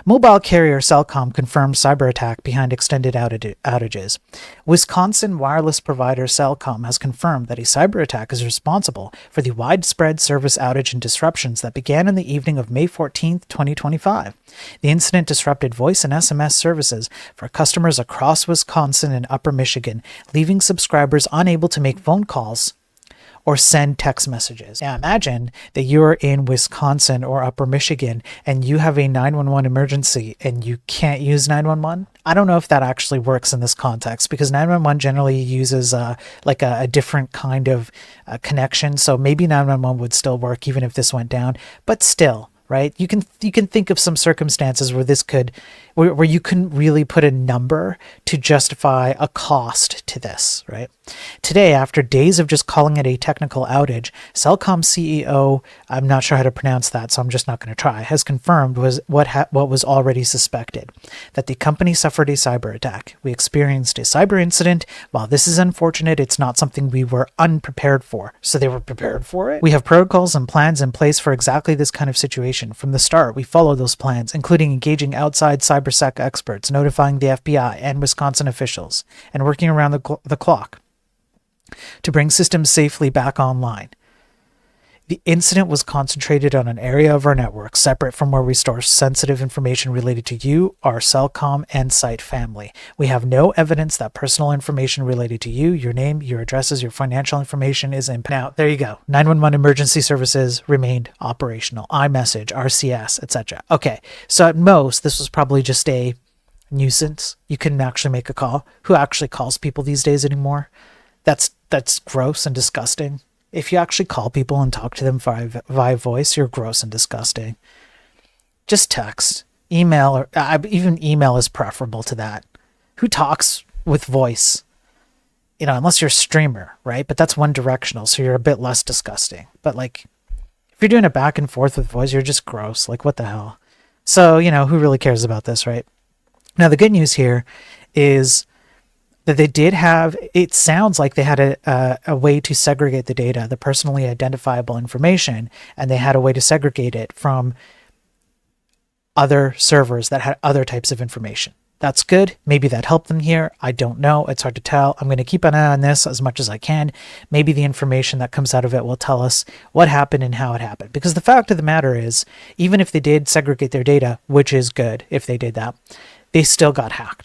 Mobile carrier Cellcom confirmed cyber attack behind extended outages. Wisconsin wireless provider Cellcom has confirmed that a cyber attack is responsible for the widespread service outage and disruptions that began in the evening of May 14, 2025. The incident disrupted voice and SMS services for customers across Wisconsin and Upper Michigan, leaving subscribers unable to make phone calls or send text messages. Now imagine that you're in Wisconsin or Upper Michigan and you have a 911 emergency and you can't use 911. I don't know if that actually works in this context because 911 generally uses a different kind of connection. So maybe 911 would still work even if this went down, but still, right? You can think of some circumstances where where you couldn't really put a number to justify a cost to this, right? Today, after days of just calling it a technical outage, Cellcom CEO, I'm not sure how to pronounce that, so I'm just not going to try, has confirmed what was already suspected, that the company suffered a cyber attack. We experienced a cyber incident. While this is unfortunate, it's not something we were unprepared for. So they were prepared for it? We have protocols and plans in place for exactly this kind of situation. From the start, we followed those plans, including engaging outside cybersec experts, notifying the FBI and Wisconsin officials, and working around the clock to bring systems safely back online. The incident was concentrated on an area of our network separate from where we store sensitive information related to you, our Cellcom and site family. We have no evidence that personal information related to you, your name, your addresses, your financial information is impacted. Now, there you go. 911 emergency services remained operational. iMessage, RCS, etc. Okay, so at most, this was probably just a nuisance. You couldn't actually make a call. Who actually calls people these days anymore? That's gross and disgusting. If you actually call people and talk to them via voice, you're gross and disgusting. Just text, email, or even email is preferable to that. Who talks with voice? Unless you're a streamer, right? But that's one directional, so you're a bit less disgusting. But if you're doing it back and forth with voice, you're just gross. What the hell? So, who really cares about this, right? Now, the good news here is that they did have, it sounds like they had a way to segregate the data, the personally identifiable information, and they had a way to segregate it from other servers that had other types of information. That's good. Maybe that helped them here. I don't know. It's hard to tell. I'm going to keep an eye on this as much as I can. Maybe the information that comes out of it will tell us what happened and how it happened. Because the fact of the matter is, even if they did segregate their data, which is good if they did that, they still got hacked.